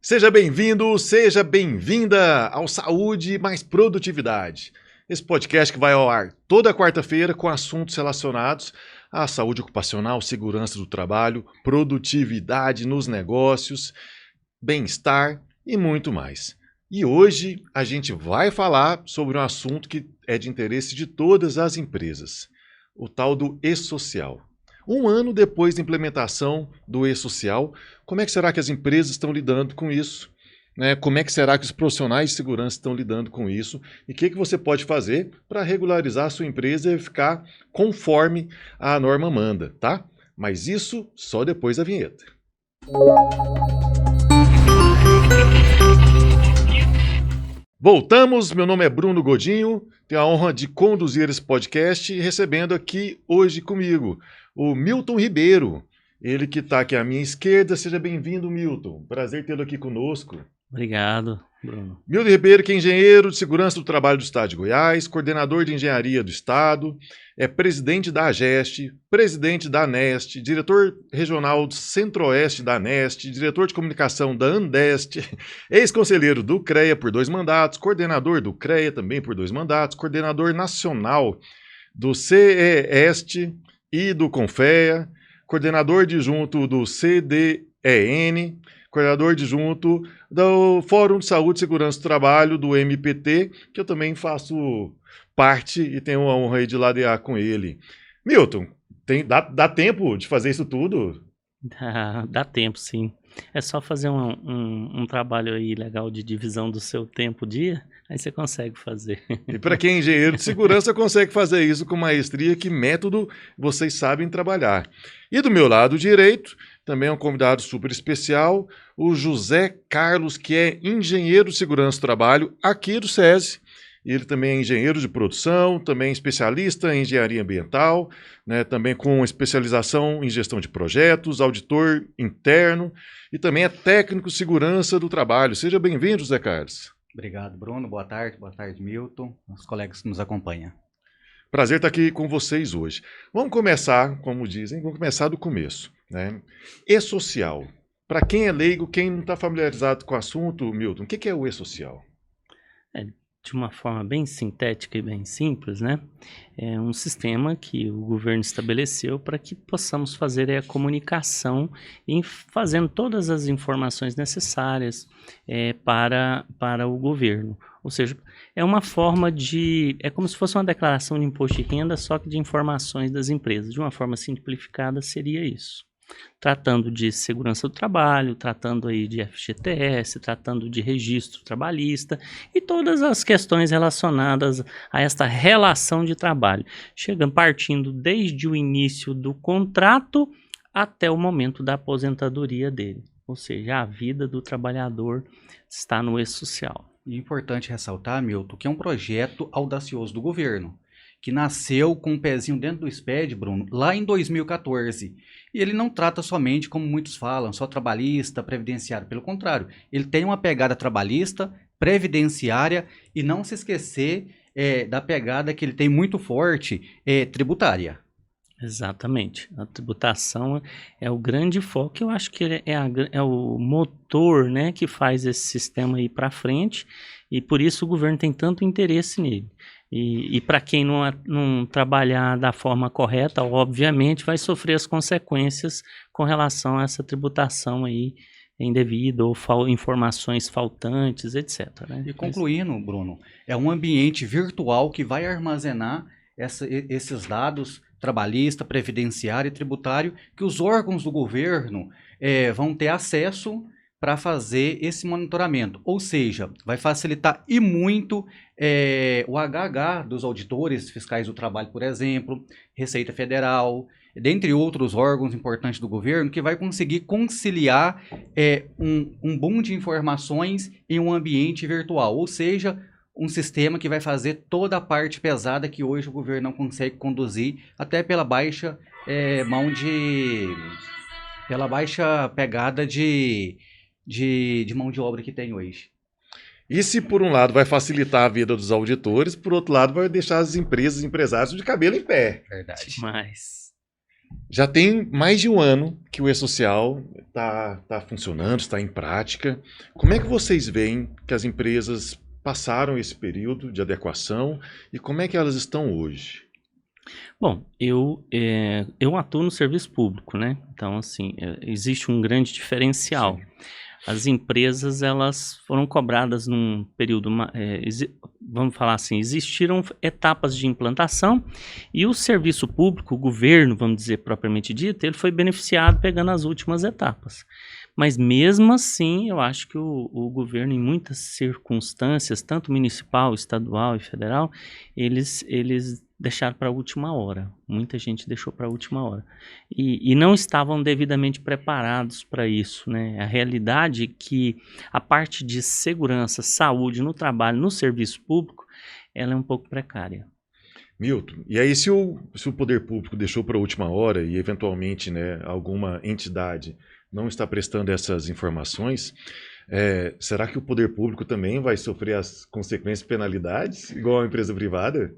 Seja bem-vindo, seja bem-vinda ao Saúde mais Produtividade. Esse podcast que vai ao ar toda quarta-feira com assuntos relacionados à saúde ocupacional, segurança do trabalho, produtividade nos negócios, bem-estar e muito mais. E hoje a gente vai falar sobre um assunto que é de interesse de todas as empresas, o tal do e-social. Um ano depois da implementação do e-social, como é que será que as empresas estão lidando com isso? Como é que será que os profissionais de segurança estão lidando com isso? E o que você pode fazer para regularizar a sua empresa e ficar conforme a norma manda, tá? Mas isso só depois da vinheta. Voltamos, meu nome é Bruno Godinho, tenho a honra de conduzir esse podcast e recebendo aqui hoje comigo o Milton Ribeiro, ele que está aqui à minha esquerda. Seja bem-vindo, Milton. Prazer tê-lo aqui conosco. Obrigado, Bruno. Milton Ribeiro, que é engenheiro de segurança do trabalho do Estado de Goiás, coordenador de engenharia do Estado, é presidente da AGEST, presidente da ANEST, diretor regional do Centro-Oeste da ANEST, diretor de comunicação da Andest, ex-conselheiro do CREA por 2 mandatos, coordenador do CREA também por 2 mandatos, coordenador nacional do CEST e do CONFEA, coordenador adjunto do CDEN, coordenador adjunto do Fórum de Saúde e Segurança do Trabalho, do MPT, que eu também faço parte e tenho a honra aí de ladear com ele. Milton, dá tempo de fazer isso tudo? Dá tempo, sim. É só fazer um trabalho aí legal de divisão do seu tempo dia, aí você consegue fazer. E para quem é engenheiro de segurança, consegue fazer isso com maestria. Que método vocês sabem trabalhar. E do meu lado direito, também é um convidado super especial, o José Carlos, que é engenheiro de segurança do trabalho aqui do SESI. Ele também é engenheiro de produção, também especialista em engenharia ambiental, também com especialização em gestão de projetos, auditor interno e também é técnico de segurança do trabalho. Seja bem-vindo, José Carlos. Obrigado, Bruno. Boa tarde, Milton, os colegas que nos acompanham. Prazer estar aqui com vocês hoje. Vamos começar, como dizem, vamos começar do começo. E-social. Para quem é leigo, quem não está familiarizado com o assunto, Milton, o que é o e-social? De uma forma bem sintética e bem simples, é um sistema que o governo estabeleceu para que possamos fazer a comunicação e fazendo todas as informações necessárias para o governo. Ou seja, é uma forma é como se fosse uma declaração de imposto de renda, só que de informações das empresas. De uma forma simplificada seria isso. Tratando de segurança do trabalho, tratando aí de FGTS, tratando de registro trabalhista e todas as questões relacionadas a esta relação de trabalho, partindo desde o início do contrato até o momento da aposentadoria dele, ou seja, a vida do trabalhador está no e-social. E é importante ressaltar, Milton, que é um projeto audacioso do governo, que nasceu com um pezinho dentro do SPED, Bruno, lá em 2014. E ele não trata somente, como muitos falam, só trabalhista, previdenciário. Pelo contrário, ele tem uma pegada trabalhista, previdenciária e não se esquecer da pegada que ele tem muito forte, tributária. Exatamente. A tributação é o grande foco. Eu acho que é o motor, que faz esse sistema ir para frente e por isso o governo tem tanto interesse nele. E para quem não trabalhar da forma correta, obviamente vai sofrer as consequências com relação a essa tributação aí indevida ou informações faltantes, etc. E concluindo, Bruno, é um ambiente virtual que vai armazenar esses dados trabalhista, previdenciário e tributário que os órgãos do governo vão ter acesso para fazer esse monitoramento, ou seja, vai facilitar e muito o HH dos auditores fiscais do trabalho, por exemplo, Receita Federal, dentre outros órgãos importantes do governo, que vai conseguir conciliar um boom de informações em um ambiente virtual, ou seja, um sistema que vai fazer toda a parte pesada que hoje o governo não consegue conduzir, até pela baixa pela baixa pegada de mão de obra que tem hoje. E se por um lado vai facilitar a vida dos auditores, por outro lado vai deixar as empresas e empresários de cabelo em pé. Verdade. Mas Já tem mais de um ano que o E-Social está funcionando, está em prática. Como é que vocês veem que as empresas passaram esse período de adequação e como é que elas estão hoje? Bom, eu atuo no serviço público, né? Então, assim, existe um grande diferencial. Sim. As empresas, elas foram cobradas num período, vamos falar assim, existiram etapas de implantação e o serviço público, o governo, vamos dizer propriamente dito, ele foi beneficiado pegando as últimas etapas. Mas mesmo assim, eu acho que o governo, em muitas circunstâncias, tanto municipal, estadual e federal, eles deixaram para a última hora. Muita gente deixou para a última hora. E não estavam devidamente preparados para isso, né? A realidade é que a parte de segurança, saúde no trabalho, no serviço público, ela é um pouco precária. Milton, e aí se o poder público deixou para a última hora e eventualmente, né, alguma entidade não está prestando essas informações, será que o poder público também vai sofrer as consequências e penalidades, igual a empresa privada?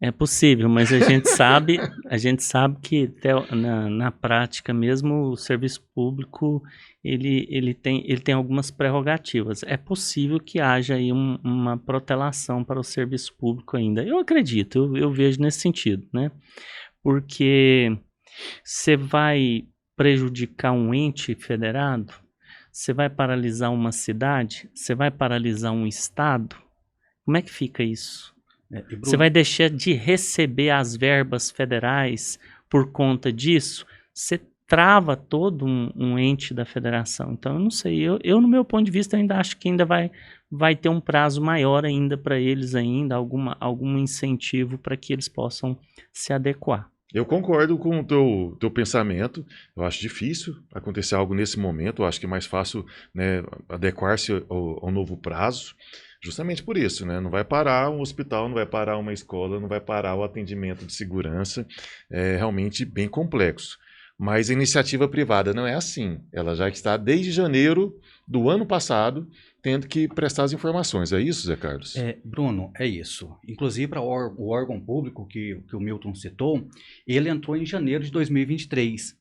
É possível, mas a gente sabe que na prática mesmo o serviço público ele tem algumas prerrogativas. É possível que haja aí uma protelação para o serviço público ainda. Eu acredito, eu vejo nesse sentido, né? Porque você vai prejudicar um ente federado, você vai paralisar uma cidade, você vai paralisar um estado. Como é que fica isso? Você vai deixar de receber as verbas federais por conta disso? Você trava todo um ente da federação. Então, eu não sei. Eu, no meu ponto de vista, ainda acho que ainda vai ter um prazo maior ainda para eles ainda, algum incentivo para que eles possam se adequar. Eu concordo com o teu pensamento. Eu acho difícil acontecer algo nesse momento. Eu acho que é mais fácil, né, adequar-se ao novo prazo. Justamente por isso, né? Não vai parar um hospital, não vai parar uma escola, não vai parar o atendimento de segurança. É realmente bem complexo. Mas a iniciativa privada não é assim. Ela já está desde janeiro do ano passado tendo que prestar as informações. É isso, Zé Carlos? Bruno, é isso. Inclusive, para o órgão público que o Milton citou, ele entrou em janeiro de 2023.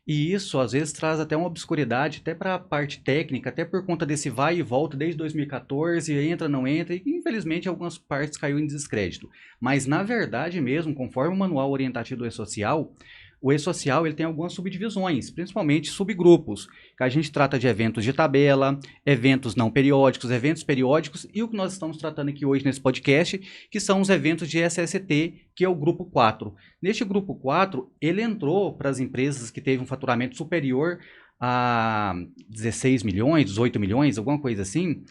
E isso, às vezes, traz até uma obscuridade, até para a parte técnica, até por conta desse vai e volta desde 2014, entra, não entra, e infelizmente algumas partes caiu em descrédito. Mas, na verdade mesmo, conforme o manual orientativo do E-Social, o E-Social ele tem algumas subdivisões, principalmente subgrupos, que a gente trata de eventos de tabela, eventos não periódicos, eventos periódicos e o que nós estamos tratando aqui hoje nesse podcast, que são os eventos de SST, que é o grupo 4. Neste grupo 4, ele entrou para as empresas que teve um faturamento superior a 16 milhões, 18 milhões, alguma coisa assim,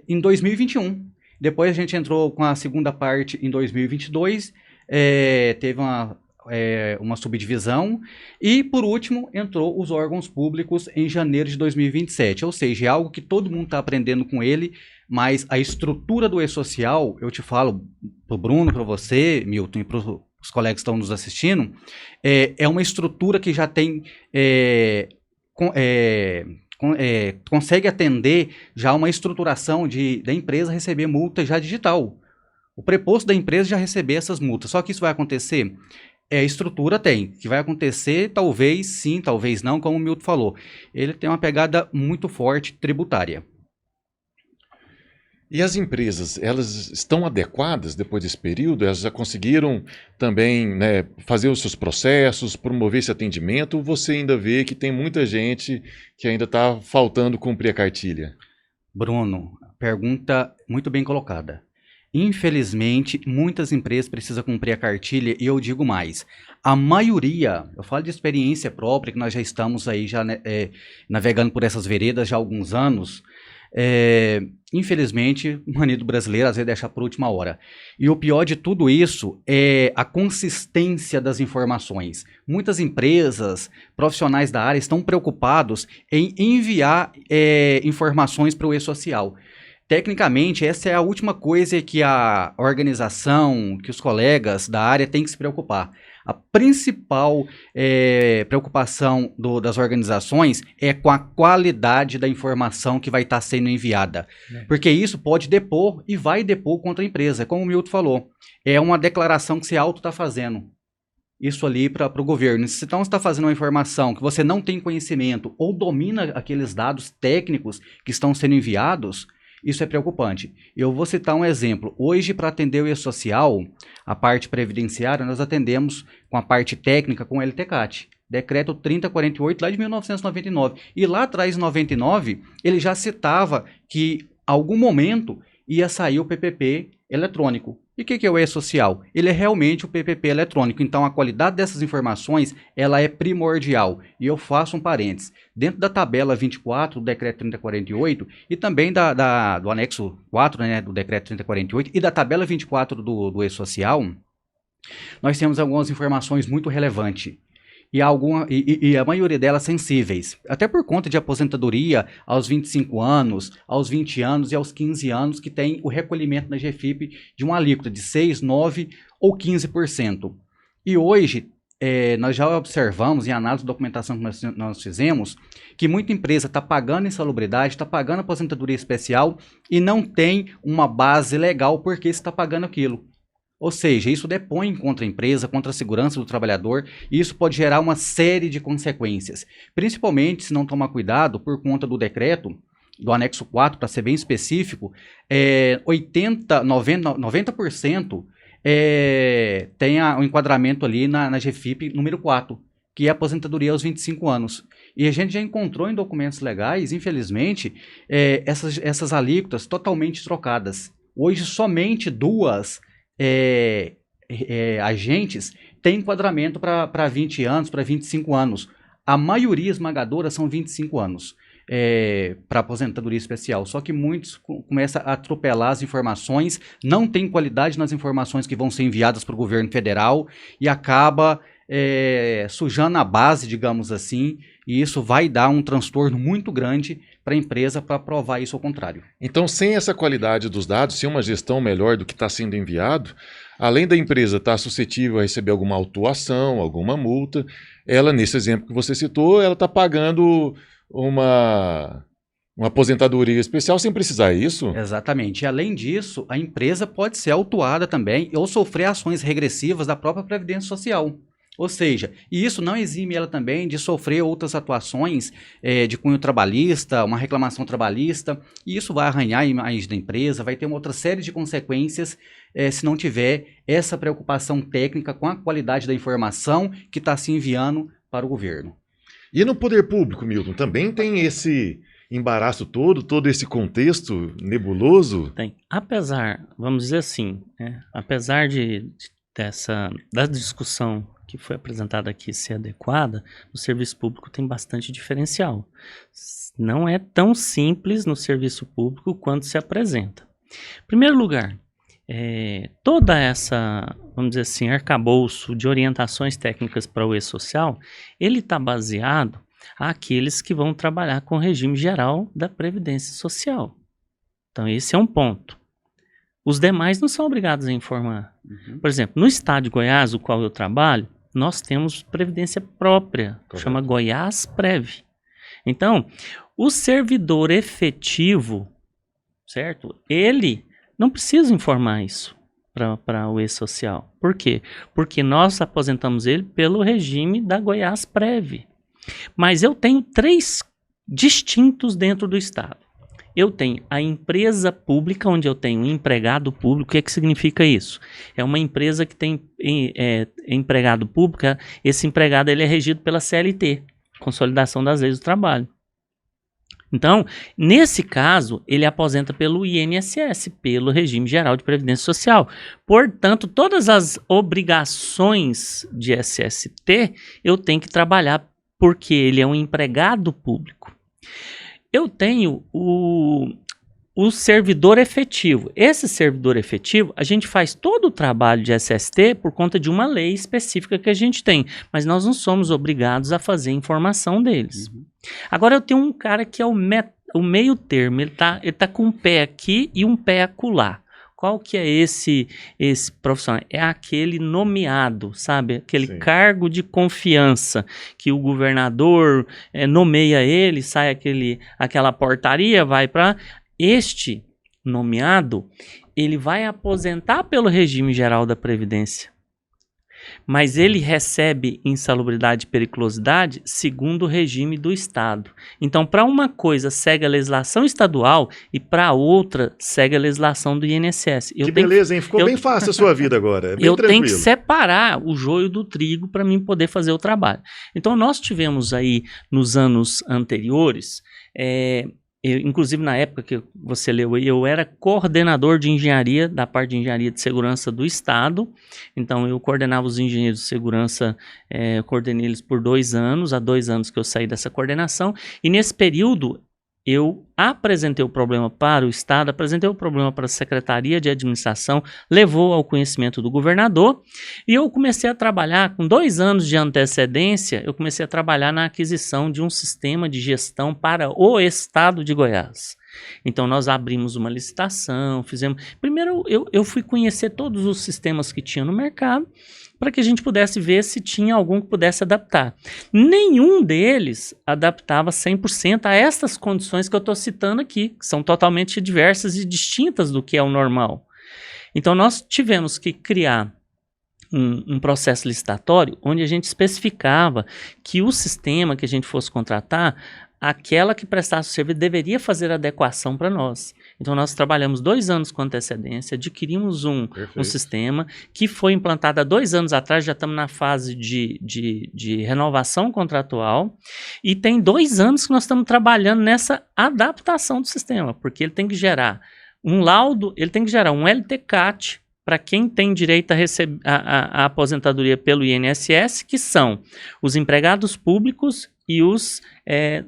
em 2021. Depois a gente entrou com a segunda parte em 2022, teve uma subdivisão, e por último entrou os órgãos públicos em janeiro de 2027, ou seja, é algo que todo mundo está aprendendo com ele, mas a estrutura do E-Social, eu te falo para o Bruno, para você, Milton, e para os colegas que estão nos assistindo, é uma estrutura que já tem consegue atender já uma estruturação da empresa receber multa já digital. O preposto da empresa já receber essas multas, só que isso vai acontecer? Estrutura tem, que vai acontecer talvez sim, talvez não, como o Milton falou. Ele tem uma pegada muito forte tributária. E as empresas, elas estão adequadas depois desse período? Elas já conseguiram também, né, fazer os seus processos, promover esse atendimento? Ou você ainda vê que tem muita gente que ainda está faltando cumprir a cartilha? Bruno, pergunta muito bem colocada. Infelizmente, muitas empresas precisam cumprir a cartilha e eu digo mais. A maioria, eu falo de experiência própria, que nós já estamos aí já navegando por essas veredas já há alguns anos. Infelizmente, o manido brasileiro às vezes deixa por última hora. E o pior de tudo isso é a consistência das informações. Muitas empresas, profissionais da área estão preocupados em enviar informações para o E-Social. Tecnicamente, essa é a última coisa que a organização, que os colegas da área têm que se preocupar. A principal preocupação das organizações é com a qualidade da informação que vai estar sendo enviada. Porque isso pode depor e vai depor contra a empresa, como o Milton falou. É uma declaração que você auto está fazendo. isso ali para o governo. Se então você está fazendo uma informação que você não tem conhecimento ou domina aqueles dados técnicos que estão sendo enviados, isso é preocupante. Eu vou citar um exemplo. Hoje, para atender o E-Social, a parte previdenciária, nós atendemos com a parte técnica com o LTCAT. Decreto 3048, lá de 1999. E lá atrás, em 99, ele já citava que, em algum momento, ia sair o PPP eletrônico. E o que é o E-Social? Ele é realmente o PPP eletrônico. Então, a qualidade dessas informações, ela é primordial. E eu faço um parênteses. Dentro da tabela 24 do Decreto 3048 e também do anexo 4, né, do Decreto 3048 e da tabela 24 do E-Social, nós temos algumas informações muito relevantes. E a maioria delas sensíveis, até por conta de aposentadoria aos 25 anos, aos 20 anos e aos 15 anos, que tem o recolhimento na GFIP de uma alíquota de 6%, 9% ou 15%. E hoje, nós já observamos, em análise de documentação que nós fizemos, que muita empresa está pagando insalubridade, está pagando aposentadoria especial e não tem uma base legal porque está pagando aquilo. Ou seja, isso depõe contra a empresa, contra a segurança do trabalhador, e isso pode gerar uma série de consequências. Principalmente se não tomar cuidado por conta do decreto, do anexo 4, para ser bem específico, 90% tem o enquadramento ali na GFIP número 4, que é a aposentadoria aos 25 anos. E a gente já encontrou em documentos legais, infelizmente, essas alíquotas totalmente trocadas. Hoje, somente duas agentes têm enquadramento para 20 anos, para 25 anos. A maioria esmagadora são 25 anos para aposentadoria especial. Só que muitos começam a atropelar as informações, não tem qualidade nas informações que vão ser enviadas para o governo federal e acaba sujando a base, digamos assim, e isso vai dar um transtorno muito grande para a empresa para provar isso ao contrário. Então, sem essa qualidade dos dados, sem uma gestão melhor do que está sendo enviado, além da empresa estar suscetível a receber alguma autuação, alguma multa, ela, nesse exemplo que você citou, ela está pagando uma aposentadoria especial sem precisar disso? Exatamente. E, além disso, a empresa pode ser autuada também ou sofrer ações regressivas da própria Previdência Social. Ou seja, e isso não exime ela também de sofrer outras atuações de cunho trabalhista, uma reclamação trabalhista, e isso vai arranhar a imagem da empresa, vai ter uma outra série de consequências se não tiver essa preocupação técnica com a qualidade da informação que está se enviando para o governo. E no poder público, Milton, também tem esse embaraço todo esse contexto nebuloso? Tem. Apesar, vamos dizer assim, apesar da discussão que foi apresentada aqui ser adequada, no serviço público tem bastante diferencial. Não é tão simples no serviço público quanto se apresenta. Em primeiro lugar, toda essa, vamos dizer assim, arcabouço de orientações técnicas para o E-Social, ele está baseado àqueles que vão trabalhar com o regime geral da Previdência Social. Então, esse é um ponto. Os demais não são obrigados a informar. Uhum. Por exemplo, no estado de Goiás, o qual eu trabalho, nós temos previdência própria, chama Goiás Prev. Então, o servidor efetivo, certo? Ele não precisa informar isso para o E-Social. Por quê? Porque nós aposentamos ele pelo regime da Goiás Prev. Mas eu tenho 3 distintos dentro do estado. Eu tenho a empresa pública, onde eu tenho um empregado público. O que significa isso? É uma empresa que tem empregado público. Esse empregado ele é regido pela CLT, Consolidação das Leis do Trabalho. Então, nesse caso, ele aposenta pelo INSS, pelo Regime Geral de Previdência Social. Portanto, todas as obrigações de SST, eu tenho que trabalhar porque ele é um empregado público. Eu tenho o servidor efetivo. Esse servidor efetivo, a gente faz todo o trabalho de SST por conta de uma lei específica que a gente tem, mas nós não somos obrigados a fazer a informação deles. Uhum. Agora eu tenho um cara que é o meio termo, ele tá com um pé aqui e um pé acolá. Qual que é esse profissional? É aquele nomeado, sabe? Aquele Sim. cargo de confiança que o governador nomeia ele, sai aquela portaria, vai para... Este nomeado, ele vai aposentar pelo regime geral da Previdência. mas ele recebe insalubridade e periculosidade segundo o regime do Estado. Então, para uma coisa segue a legislação estadual e para outra segue a legislação do INSS. Que beleza, hein? Ficou bem fácil a sua vida agora. Bem tranquilo. Tenho que separar o joio do trigo para mim poder fazer o trabalho. Então, nós tivemos aí, nos anos anteriores, inclusive na época que você leu aí, eu era coordenador de engenharia, da parte de engenharia de segurança do Estado. Então eu coordenava os engenheiros de segurança, coordenei eles por 2 anos, há 2 anos que eu saí dessa coordenação, e nesse período eu apresentei o problema para o Estado, apresentei o problema para a Secretaria de Administração, levou ao conhecimento do governador, e eu comecei a trabalhar, com 2 anos de antecedência, eu comecei a trabalhar na aquisição de um sistema de gestão para o Estado de Goiás. Então nós abrimos uma licitação, fizemos... Primeiro eu fui conhecer todos os sistemas que tinha no mercado, para que a gente pudesse ver se tinha algum que pudesse adaptar. Nenhum deles adaptava 100% a essas condições que eu estou citando aqui, que são totalmente diversas e distintas do que é o normal. Então nós tivemos que criar um processo licitatório onde a gente especificava que o sistema que a gente fosse contratar, aquela que prestasse o serviço deveria fazer adequação para nós. Então nós trabalhamos 2 anos com antecedência, adquirimos um sistema que foi implantado há 2 anos atrás, já estamos na fase de renovação contratual, e tem 2 anos que nós estamos trabalhando nessa adaptação do sistema, porque ele tem que gerar um laudo, ele tem que gerar um LTCAT para quem tem direito a receber a aposentadoria pelo INSS, que são os empregados públicos e os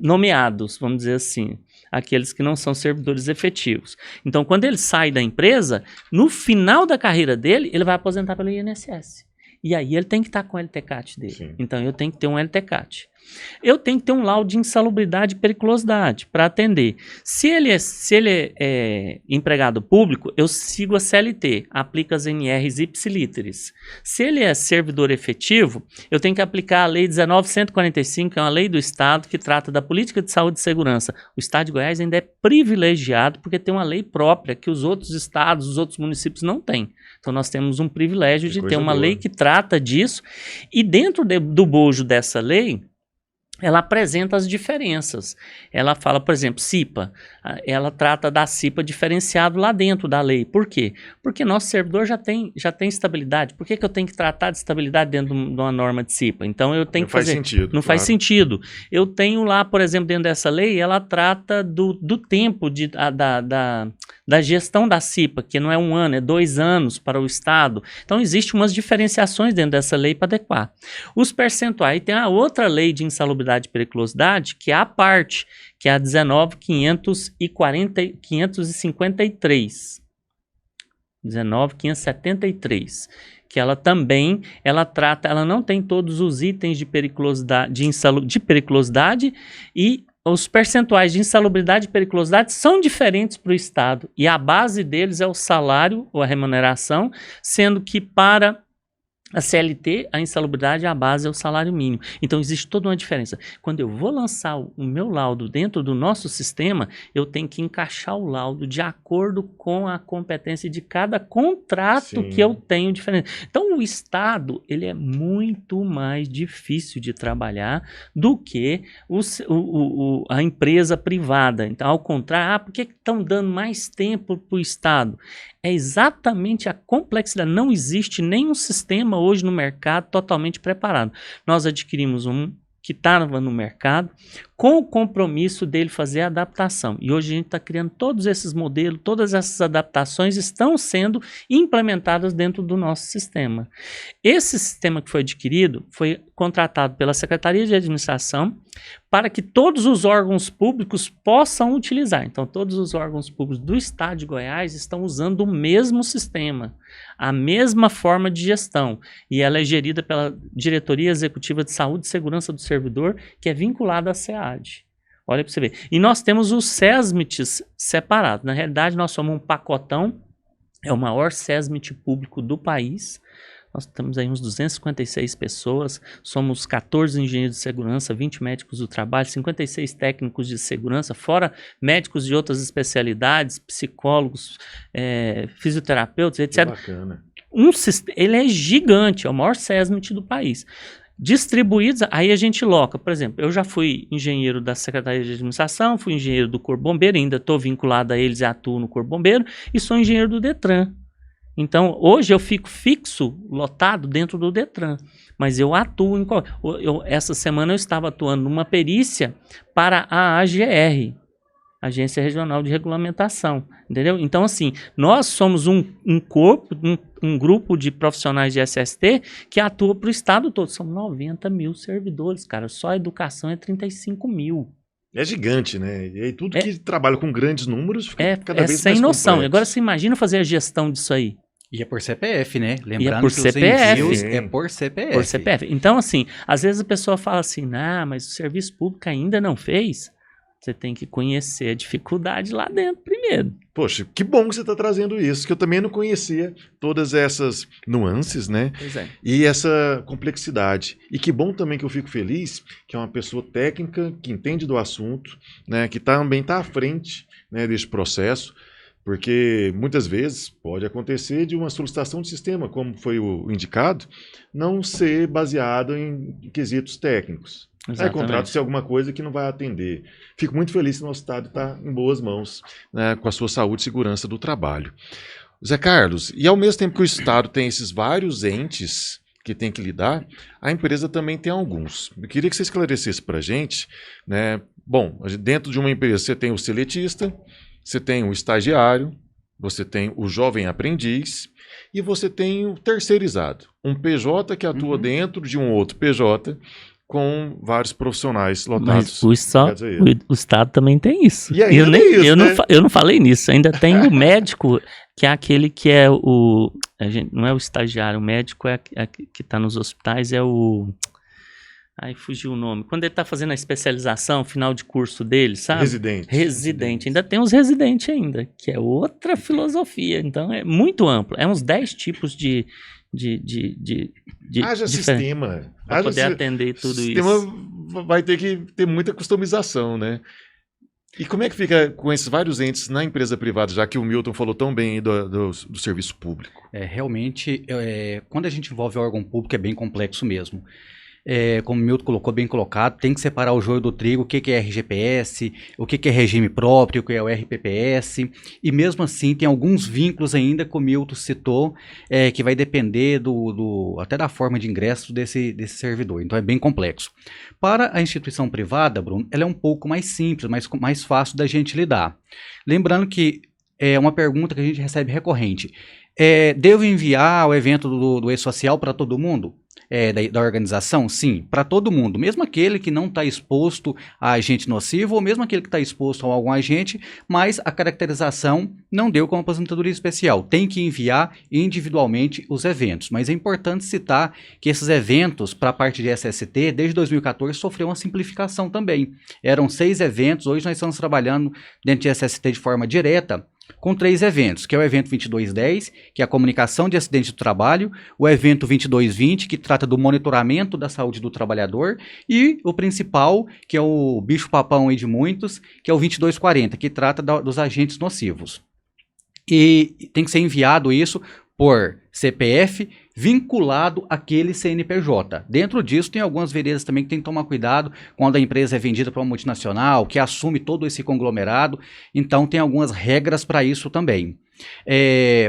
nomeados, vamos dizer assim, aqueles que não são servidores efetivos. Então, quando ele sai da empresa, no final da carreira dele, ele vai aposentar pelo INSS. E aí ele tem que estar com o LTCAT dele. Sim. Então, eu tenho que ter um LTCAT. Eu tenho que ter um laudo de insalubridade e periculosidade para atender. Se ele é empregado público, eu sigo a CLT, aplico as NRs ipsilíteres. Se ele é servidor efetivo, eu tenho que aplicar a Lei 19.145, que é uma lei do Estado que trata da política de saúde e segurança. O Estado de Goiás ainda é privilegiado porque tem uma lei própria que os outros estados, os outros municípios não têm. Então nós temos um privilégio de ter uma lei que trata disso, e dentro do bojo dessa lei, ela apresenta as diferenças. Ela fala, por exemplo, CIPA, ela trata da CIPA diferenciado lá dentro da lei. Por quê? Porque nosso servidor já tem estabilidade. Por que eu tenho que tratar de estabilidade dentro de uma norma de CIPA? Então eu tenho que fazer... Não faz sentido. Eu tenho lá, por exemplo, dentro dessa lei, ela trata do tempo da gestão da CIPA, que não é 1 ano, é 2 anos para o Estado. Então, existem umas diferenciações dentro dessa lei para adequar. Os percentuais, tem a outra lei de insalubridade e periculosidade, que é a parte, que é a 19.553. 19.573. Que ela também, ela não tem todos os itens de periculosidade, de periculosidade, e os percentuais de insalubridade e periculosidade são diferentes para o Estado, e a base deles é o salário ou a remuneração, sendo que para a CLT, a insalubridade, a base é o salário mínimo. Então, existe toda uma diferença. Quando eu vou lançar o meu laudo dentro do nosso sistema, eu tenho que encaixar o laudo de acordo com a competência de cada contrato que eu tenho diferente. Então, o Estado, ele é muito mais difícil de trabalhar do que a empresa privada. Então, ao contrário, por que estão dando mais tempo para o Estado? É exatamente a complexidade. Não existe nenhum sistema hoje no mercado totalmente preparado. Nós adquirimos um que estava no mercado com o compromisso dele fazer a adaptação. E hoje a gente está criando todos esses modelos, todas essas adaptações estão sendo implementadas dentro do nosso sistema. Esse sistema que foi adquirido foi contratado pela Secretaria de Administração para que todos os órgãos públicos possam utilizar. Então, todos os órgãos públicos do Estado de Goiás estão usando o mesmo sistema, a mesma forma de gestão. E ela é gerida pela Diretoria Executiva de Saúde e Segurança do Servidor, que é vinculada à SEAD. Olha para você ver. E nós temos os SESMITs separados. Na realidade, nós somos um pacotão, é o maior SESMIT público do país. Nós temos aí uns 256 pessoas, somos 14 engenheiros de segurança, 20 médicos do trabalho, 56 técnicos de segurança, fora médicos de outras especialidades, psicólogos, fisioterapeutas, etc. Que bacana. ele é gigante, é o maior SESMIT do país. Distribuídos, aí a gente loca. Por exemplo, eu já fui engenheiro da Secretaria de Administração, fui engenheiro do Corpo Bombeiro, ainda estou vinculado a eles e atuo no Corpo Bombeiro, e sou engenheiro do Detran. Então, hoje eu fico fixo, lotado dentro do Detran, mas eu atuo em... essa semana eu estava atuando numa perícia para a AGR, Agência Regional de Regulamentação, entendeu? Então, assim, nós somos um corpo, um grupo de profissionais de SST que atua para o estado todo. São 90 mil servidores, cara. Só a educação é 35 mil. É gigante, né? E aí tudo que trabalha com grandes números fica cada vez mais sem noção. complexo. Agora, você imagina fazer a gestão disso aí. E é por CPF, né? Lembrando e é por que CPF. os envios é por CPF. Por CPF. Então, assim, às vezes a pessoa fala assim, mas o serviço público ainda não fez. Você tem que conhecer a dificuldade lá dentro primeiro. Poxa, que bom que você está trazendo isso, que eu também não conhecia todas essas nuances, né? Pois é. E essa complexidade. E que bom também que eu fico feliz que é uma pessoa técnica, que entende do assunto, né? Que também está à frente, né, deste processo, porque muitas vezes pode acontecer de uma solicitação de sistema, como foi o indicado, não ser baseado em quesitos técnicos. Aí contrata-se alguma coisa que não vai atender. Fico muito feliz que o nosso estado está em boas mãos, né, com a sua saúde e segurança do trabalho. Zé Carlos, e ao mesmo tempo que o estado tem esses vários entes que tem que lidar, a empresa também tem alguns. Eu queria que você esclarecesse para a gente, né? Bom, dentro de uma empresa você tem o seletista, você tem o estagiário, você tem o jovem aprendiz e você tem o terceirizado. Um PJ que atua dentro de um outro PJ, com vários profissionais lotados. Mas o Estado também tem isso. E ainda eu não falei nisso. Ainda tem o médico, que é aquele que é o... não é o estagiário, o médico que está nos hospitais, é o... Ai, fugiu o nome. Quando ele está fazendo a especialização, final de curso dele, sabe? Residente. Ainda tem os residentes ainda, que é outra filosofia. Então, é muito amplo. É uns 10 tipos de haja sistema. Para poder atender tudo isso. O sistema vai ter que ter muita customização, né? E como é que fica com esses vários entes na empresa privada, já que o Milton falou tão bem do serviço público? Realmente, quando a gente envolve o órgão público é bem complexo mesmo. Como o Milton colocou, bem colocado, tem que separar o joio do trigo, o que é RGPS, o que é regime próprio, o que é o RPPS, e mesmo assim tem alguns vínculos ainda que o Milton citou, que vai depender até da forma de ingresso desse servidor, então é bem complexo. Para a instituição privada, Bruno, ela é um pouco mais simples, mais fácil da gente lidar. Lembrando que é uma pergunta que a gente recebe recorrente, devo enviar o evento do E-Social para todo mundo? Da organização? Sim, para todo mundo, mesmo aquele que não está exposto a agente nocivo, ou mesmo aquele que está exposto a algum agente, mas a caracterização não deu como aposentadoria especial. Tem que enviar individualmente os eventos, mas é importante citar que esses eventos, para a parte de SST, desde 2014, sofreu uma simplificação também. Eram 6 eventos, hoje nós estamos trabalhando dentro de SST de forma direta, com 3 eventos, que é o evento 2210, que é a comunicação de acidente do trabalho, o evento 2220, que trata do monitoramento da saúde do trabalhador, e o principal, que é o bicho-papão aí de muitos, que é o 2240, que trata dos agentes nocivos. E tem que ser enviado isso por CPF vinculado àquele CNPJ. Dentro disso tem algumas veredas também que tem que tomar cuidado quando a empresa é vendida para uma multinacional, que assume todo esse conglomerado, então tem algumas regras para isso também.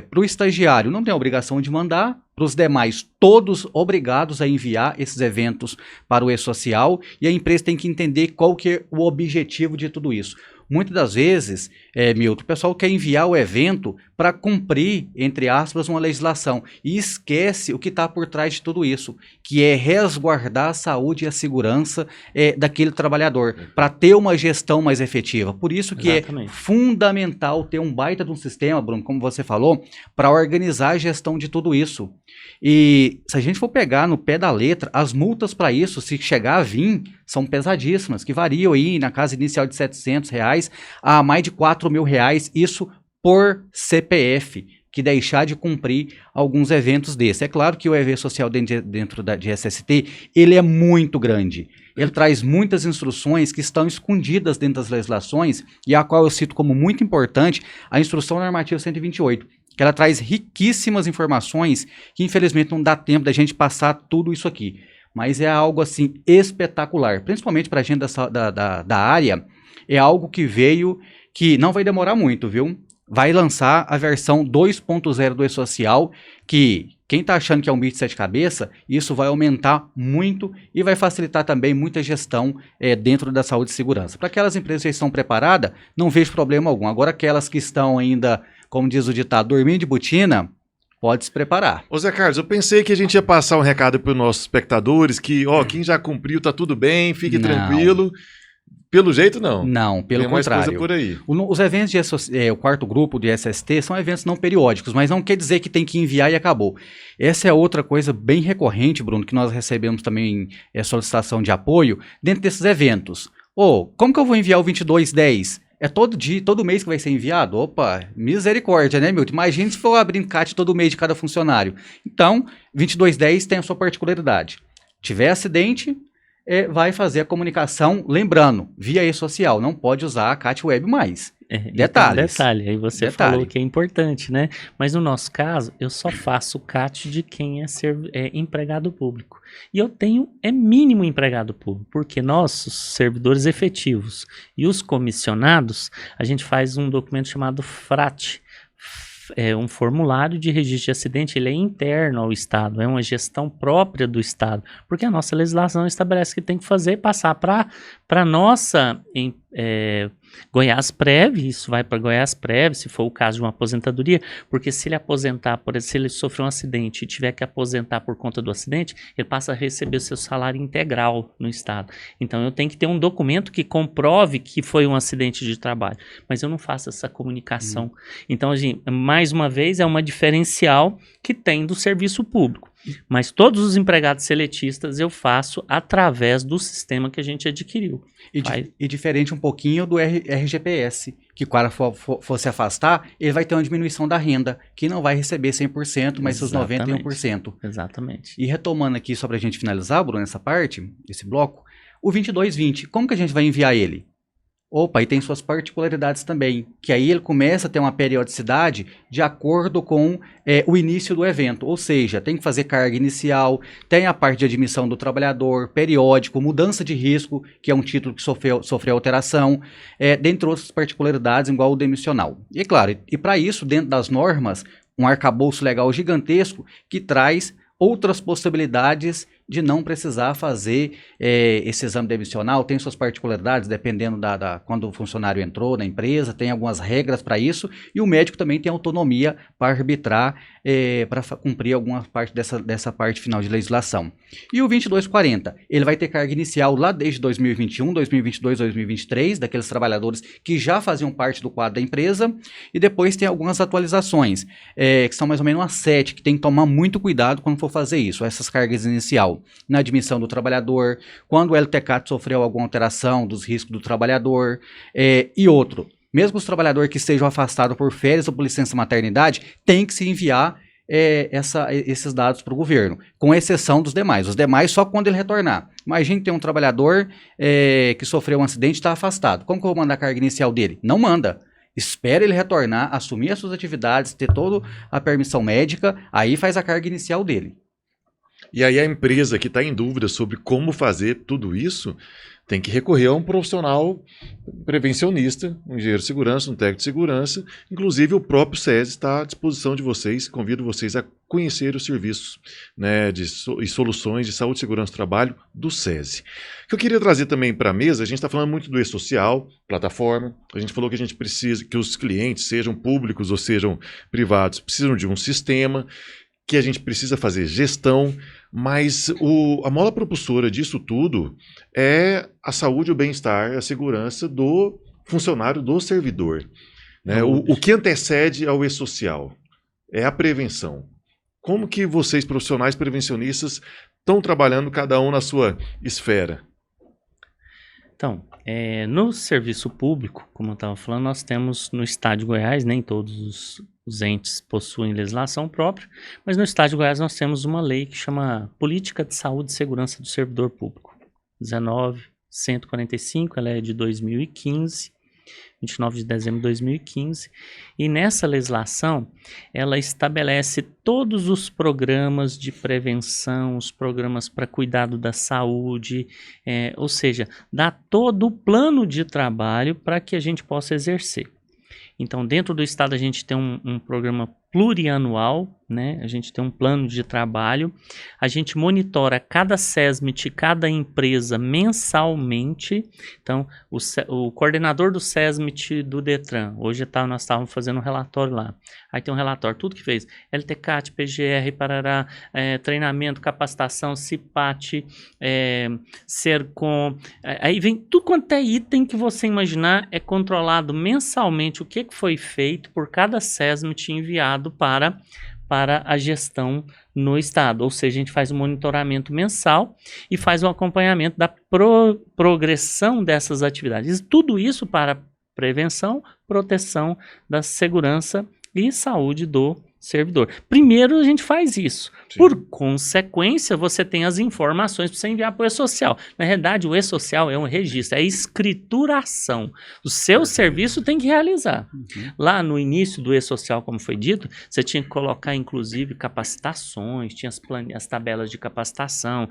Para o estagiário não tem a obrigação de mandar, para os demais todos obrigados a enviar esses eventos para o E-Social, e a empresa tem que entender qual que é o objetivo de tudo isso. Muitas das vezes, Milton, o pessoal quer enviar o evento para cumprir, entre aspas, uma legislação e esquece o que está por trás de tudo isso, que é resguardar a saúde e a segurança daquele trabalhador, para ter uma gestão mais efetiva. Por isso que é fundamental ter um baita de um sistema, Bruno, como você falou, para organizar a gestão de tudo isso. E se a gente for pegar no pé da letra, as multas para isso, se chegar a vir, são pesadíssimas, que variam aí na casa inicial de R$700 a mais de R$4.000, isso por CPF, que deixar de cumprir alguns eventos desses. É claro que o EV social dentro de SST, ele é muito grande. Ele traz muitas instruções que estão escondidas dentro das legislações, e a qual eu cito como muito importante a Instrução Normativa 128, que ela traz riquíssimas informações que infelizmente não dá tempo da gente passar tudo isso aqui. Mas é algo assim espetacular, principalmente para a gente da área, é algo que veio que não vai demorar muito, viu? Vai lançar a versão 2.0 do E-Social, que quem está achando que é um bicho de sete cabeças, isso vai aumentar muito e vai facilitar também muita gestão dentro da saúde e segurança. Para aquelas empresas que já estão preparadas, não vejo problema algum. Agora aquelas que estão ainda, como diz o ditado, dormindo de botina, pode se preparar. Ô Zé Carlos, eu pensei que a gente ia passar um recado para os nossos espectadores, que quem já cumpriu tá tudo bem, fique tranquilo. Pelo jeito, não. Não, pelo Tem mais contrário. coisa por aí. Os eventos o quarto grupo de SST são eventos não periódicos, mas não quer dizer que tem que enviar e acabou. Essa é outra coisa bem recorrente, Bruno, que nós recebemos também solicitação de apoio dentro desses eventos. Como que eu vou enviar o 2210? É todo dia, todo mês que vai ser enviado? Opa, misericórdia, né, Milton? Imagina se for abrir CAT todo mês de cada funcionário. Então, 2210 tem a sua particularidade. Tiver acidente, vai fazer a comunicação, lembrando, via E-Social, não pode usar a CAT Web mais. Detalhes. Detalhe, aí você falou que é importante, né? Mas no nosso caso, eu só faço CAT de quem é empregado público. E eu tenho mínimo empregado público, porque nossos servidores efetivos e os comissionados, a gente faz um documento chamado FRAT, um formulário de registro de acidente, ele é interno ao Estado, é uma gestão própria do Estado, porque a nossa legislação estabelece que tem que passar para a nossa Goiás-Prev, isso vai para Goiás-Prev, se for o caso de uma aposentadoria, porque se ele aposentar, por exemplo, se ele sofreu um acidente e tiver que aposentar por conta do acidente, ele passa a receber o seu salário integral no Estado. Então eu tenho que ter um documento que comprove que foi um acidente de trabalho, mas eu não faço essa comunicação. Então, gente, mais uma vez, é uma diferencial que tem do serviço público. Mas todos os empregados seletistas eu faço através do sistema que a gente adquiriu. E diferente um pouquinho do RGPS, que quando for se afastar, ele vai ter uma diminuição da renda, que não vai receber 100%, mas seus 91%. Exatamente. E retomando aqui, só para a gente finalizar, Bruno, essa parte, esse bloco, o 2220, como que a gente vai enviar ele? Opa, e tem suas particularidades também, que aí ele começa a ter uma periodicidade de acordo com o início do evento, ou seja, tem que fazer carga inicial, tem a parte de admissão do trabalhador, periódico, mudança de risco, que é um título que sofreu alteração, dentre outras particularidades, igual o demissional. E claro, e para isso, dentro das normas, um arcabouço legal gigantesco que traz outras possibilidades de não precisar fazer esse exame demissional, tem suas particularidades, dependendo quando o funcionário entrou na empresa, tem algumas regras para isso, e o médico também tem autonomia para arbitrar, para cumprir alguma parte dessa parte final de legislação. E o 2240, ele vai ter carga inicial lá desde 2021, 2022, 2023, daqueles trabalhadores que já faziam parte do quadro da empresa, e depois tem algumas atualizações, que são mais ou menos umas 7, que tem que tomar muito cuidado quando for fazer isso, essas cargas inicial. Na admissão do trabalhador, quando o LTCAT sofreu alguma alteração dos riscos do trabalhador, e outro, mesmo os trabalhadores que estejam afastados por férias ou por licença maternidade, tem que se enviar esses dados para o governo, com exceção dos demais. Os demais só quando ele retornar. Imagina que tem um trabalhador que sofreu um acidente e está afastado. Como que eu vou mandar a carga inicial dele? Não manda. Espera ele retornar, assumir as suas atividades, ter toda a permissão médica, aí faz a carga inicial dele. E aí a empresa que está em dúvida sobre como fazer tudo isso, tem que recorrer a um profissional prevencionista, um engenheiro de segurança, um técnico de segurança. Inclusive o próprio SESI está à disposição de vocês. Convido vocês a conhecer os serviços, né, e soluções de saúde e segurança do trabalho do SESI. O que eu queria trazer também para a mesa, a gente está falando muito do E-Social, plataforma. A gente falou que a gente precisa que os clientes, sejam públicos ou sejam privados, precisam de um sistema, que a gente precisa fazer gestão, mas a mola propulsora disso tudo é a saúde, o bem-estar, a segurança do funcionário, do servidor. Né? O que antecede ao E-Social é a prevenção. Como que vocês, profissionais prevencionistas, estão trabalhando cada um na sua esfera? Então, no serviço público, como eu estava falando, nós temos no Estado de Goiás, nem todos os entes possuem legislação própria, mas no Estado de Goiás nós temos uma lei que chama Política de Saúde e Segurança do Servidor Público, 19.145, ela é de 2015, 29 de dezembro de 2015, e nessa legislação ela estabelece todos os programas de prevenção, os programas para cuidado da saúde, ou seja, dá todo o plano de trabalho para que a gente possa exercer. Então, dentro do Estado, a gente tem um programa plurianual, né? A gente tem um plano de trabalho, a gente monitora cada SESMIT, cada empresa mensalmente. Então, o coordenador do SESMIT do Detran, hoje nós estávamos fazendo um relatório lá. Aí tem um relatório, tudo que fez, LTCAT, PGR, Parará, treinamento, capacitação, CIPAT, SERCOM, aí vem tudo quanto é item que você imaginar, é controlado mensalmente o que foi feito por cada SESMIT enviado para a gestão no Estado. Ou seja, a gente faz um monitoramento mensal e faz um acompanhamento da progressão dessas atividades. Tudo isso para prevenção, proteção da segurança e saúde do servidor. Primeiro a gente faz isso. Sim. Por consequência, você tem as informações para você enviar para o e-social. Na realidade, o e-social é um registro, é escrituração. O seu serviço tem que realizar. Lá no início do e-social, como foi dito, você tinha que colocar, inclusive, capacitações, tinha as tabelas de capacitação,